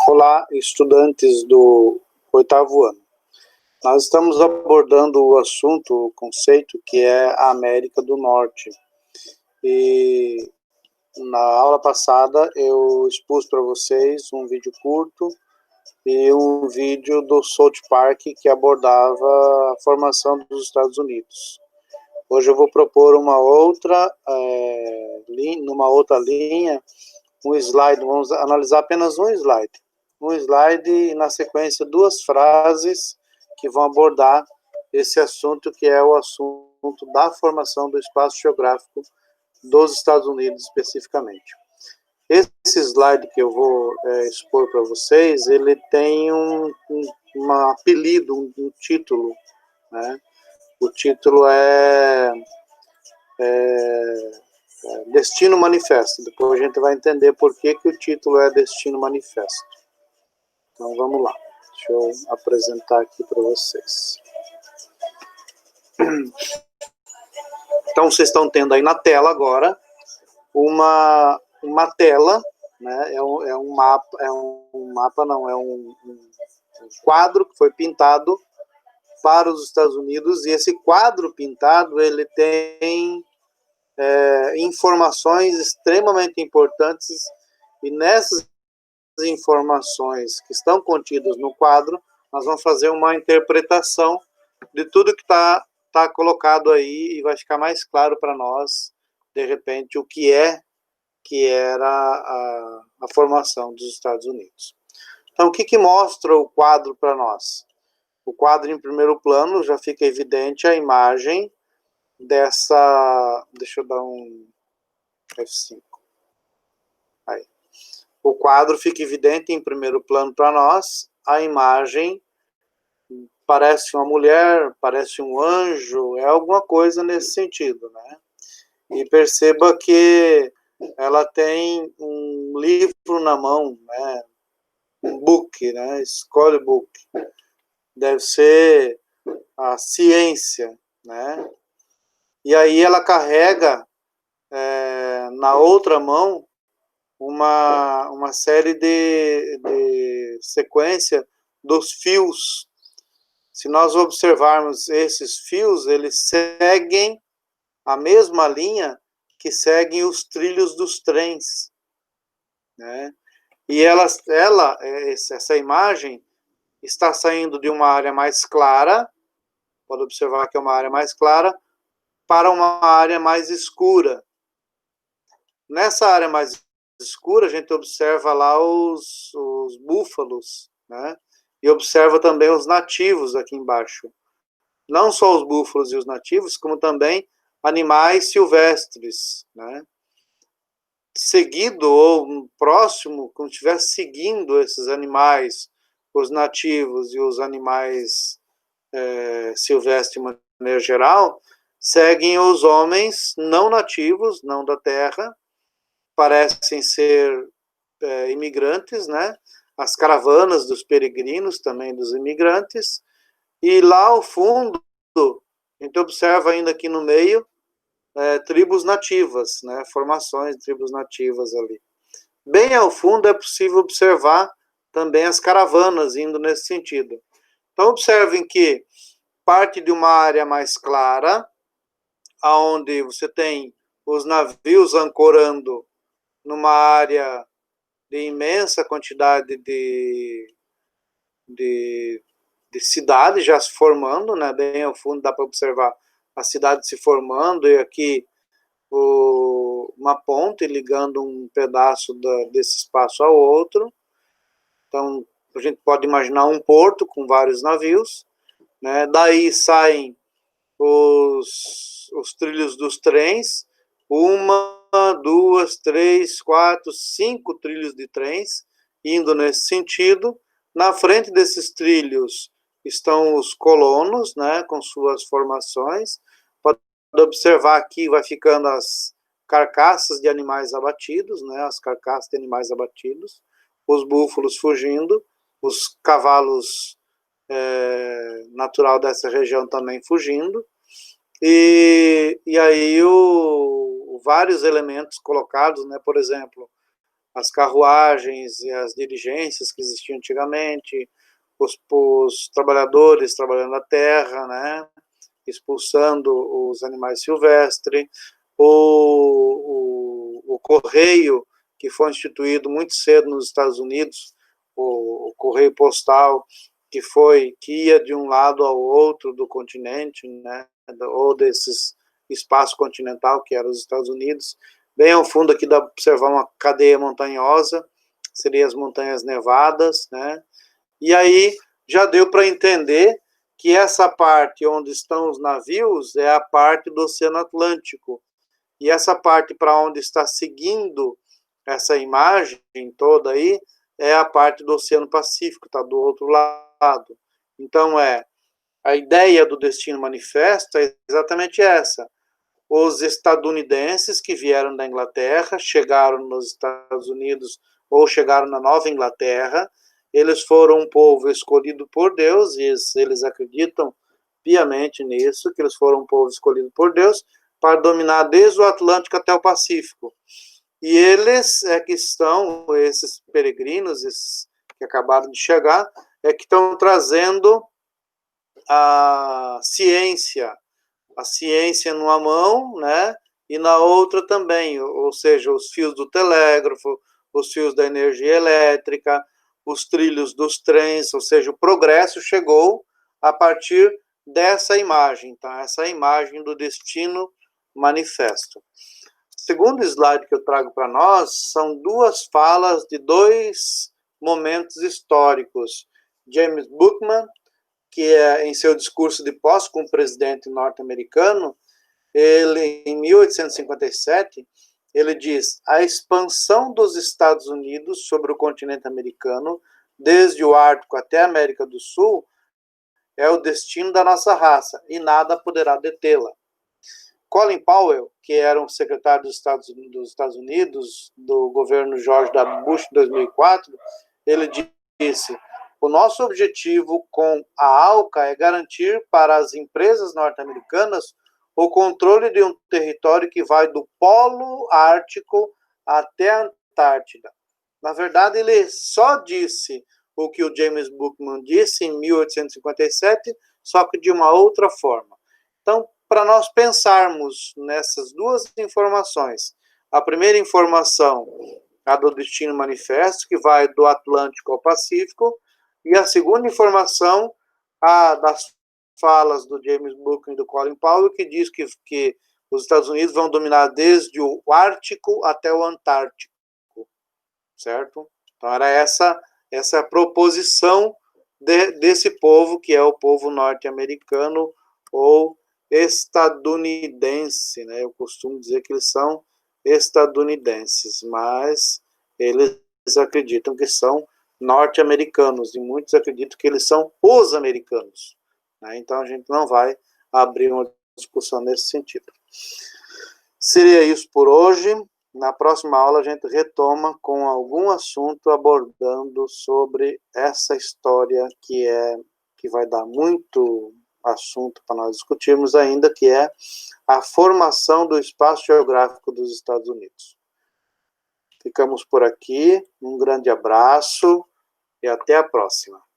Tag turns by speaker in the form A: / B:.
A: Olá, estudantes do oitavo ano. Nós estamos abordando o assunto, o conceito, que é a América do Norte. E na aula passada eu expus para vocês um vídeo curto e um vídeo do South Park que abordava a formação dos Estados Unidos. Hoje eu vou propor uma outra, numa outra linha, um slide, vamos analisar apenas um slide e, na sequência, duas frases que vão abordar esse assunto, que é o assunto da formação do espaço geográfico dos Estados Unidos, especificamente. Esse slide que eu vou expor para vocês, ele tem um apelido, um título, né? O título é Destino Manifesto. Depois a gente vai entender por que o título é Destino Manifesto. Então vamos lá, deixa eu apresentar aqui para vocês. Então vocês estão tendo aí na tela agora uma tela, né? É um quadro que foi pintado para os Estados Unidos, e esse quadro pintado ele tem informações extremamente importantes, e nessas informações que estão contidas no quadro, nós vamos fazer uma interpretação de tudo que está colocado aí, e vai ficar mais claro para nós, de repente, o que era a formação dos Estados Unidos. Então, o que mostra o quadro para nós? O quadro, em primeiro plano, já fica evidente a imagem dessa... Deixa eu dar um F5. Aí. O quadro fica evidente em primeiro plano para nós, a imagem parece uma mulher, parece um anjo, é alguma coisa nesse sentido, né? E perceba que ela tem um livro na mão, né? Um book, né? Escolhe book. Deve ser a ciência, né? E aí ela carrega na outra mão uma série de sequência dos fios. Se nós observarmos esses fios, eles seguem a mesma linha que seguem os trilhos dos trens, né? E essa imagem está saindo de uma área mais clara, pode observar que é uma área mais clara, para uma área mais escura. Nessa área mais escura, a gente observa lá os búfalos, né? E observa também os nativos aqui embaixo. Não só os búfalos e os nativos, como também animais silvestres, né? Seguido ou próximo, como se estivesse seguindo esses animais, os nativos e os animais silvestres de maneira geral, seguem os homens não nativos, não da terra, parecem ser imigrantes, né? As caravanas dos peregrinos, também dos imigrantes, e lá ao fundo, a gente observa ainda aqui no meio, tribos nativas, né? Formações de tribos nativas ali. Bem ao fundo é possível observar também as caravanas indo nesse sentido. Então observem que parte de uma área mais clara, onde você tem os navios ancorando numa área de imensa quantidade de cidades já se formando, né? Bem ao fundo dá para observar a cidade se formando, e aqui uma ponte ligando um pedaço desse espaço ao outro. Então, a gente pode imaginar um porto com vários navios, né? Daí saem os trilhos dos trens, 1, 2, 3, 4, 5 trilhos de trens indo nesse sentido. Na frente desses trilhos estão os colonos, né, com suas formações. Pode observar aqui, vai ficando as carcaças de animais abatidos, né, as carcaças de animais abatidos, os búfalos fugindo, os cavalos natural dessa região também fugindo, e aí vários elementos colocados, né, por exemplo, as carruagens e as diligências que existiam antigamente, os trabalhadores trabalhando a terra, né, expulsando os animais silvestres, o correio, que foi instituído muito cedo nos Estados Unidos, o correio postal, que ia de um lado ao outro do continente, né, ou desses espaço continental, que era os Estados Unidos. Bem ao fundo aqui dá para observar uma cadeia montanhosa, seriam as Montanhas Nevadas, né? E aí já deu para entender que essa parte onde estão os navios é a parte do Oceano Atlântico. E essa parte para onde está seguindo essa imagem toda aí é a parte do Oceano Pacífico, está do outro lado. Então, a ideia do Destino Manifesto é exatamente essa. Os estadunidenses que vieram da Inglaterra, chegaram nos Estados Unidos ou chegaram na Nova Inglaterra, eles foram um povo escolhido por Deus, e eles acreditam piamente nisso, que eles foram um povo escolhido por Deus para dominar desde o Atlântico até o Pacífico. E eles é que estão, esses peregrinos, esses que acabaram de chegar, é que estão trazendo a ciência numa mão, né, e na outra também, ou seja, os fios do telégrafo, os fios da energia elétrica, os trilhos dos trens, ou seja, o progresso chegou a partir dessa imagem, tá? Essa imagem do Destino Manifesto. O segundo slide que eu trago para nós são duas falas de dois momentos históricos. James Buchanan, que em seu discurso de posse como presidente norte-americano, ele, em 1857, ele diz: a expansão dos Estados Unidos sobre o continente americano, desde o Ártico até a América do Sul, é o destino da nossa raça e nada poderá detê-la. Colin Powell, que era um secretário dos Estados Unidos, do governo George W. Bush em 2004, ele disse: o nosso objetivo com a ALCA é garantir para as empresas norte-americanas o controle de um território que vai do Polo Ártico até a Antártida. Na verdade, ele só disse o que o James Buchanan disse em 1857, só que de uma outra forma. Então, para nós pensarmos nessas duas informações, a primeira informação, a do Destino Manifesto, que vai do Atlântico ao Pacífico, e a segunda informação, a das falas do James Buchanan e do Colin Powell, que diz que os Estados Unidos vão dominar desde o Ártico até o Antártico, certo? Então, era essa proposição desse povo, que é o povo norte-americano ou estadunidense, né? Eu costumo dizer que eles são estadunidenses, mas eles acreditam que são norte-americanos, e muitos acreditam que eles são os americanos, né? Então a gente não vai abrir uma discussão nesse sentido. Seria isso por hoje. Na próxima aula a gente retoma com algum assunto abordando sobre essa história que vai dar muito assunto para nós discutirmos ainda, que é a formação do espaço geográfico dos Estados Unidos. Ficamos por aqui, um grande abraço e até a próxima.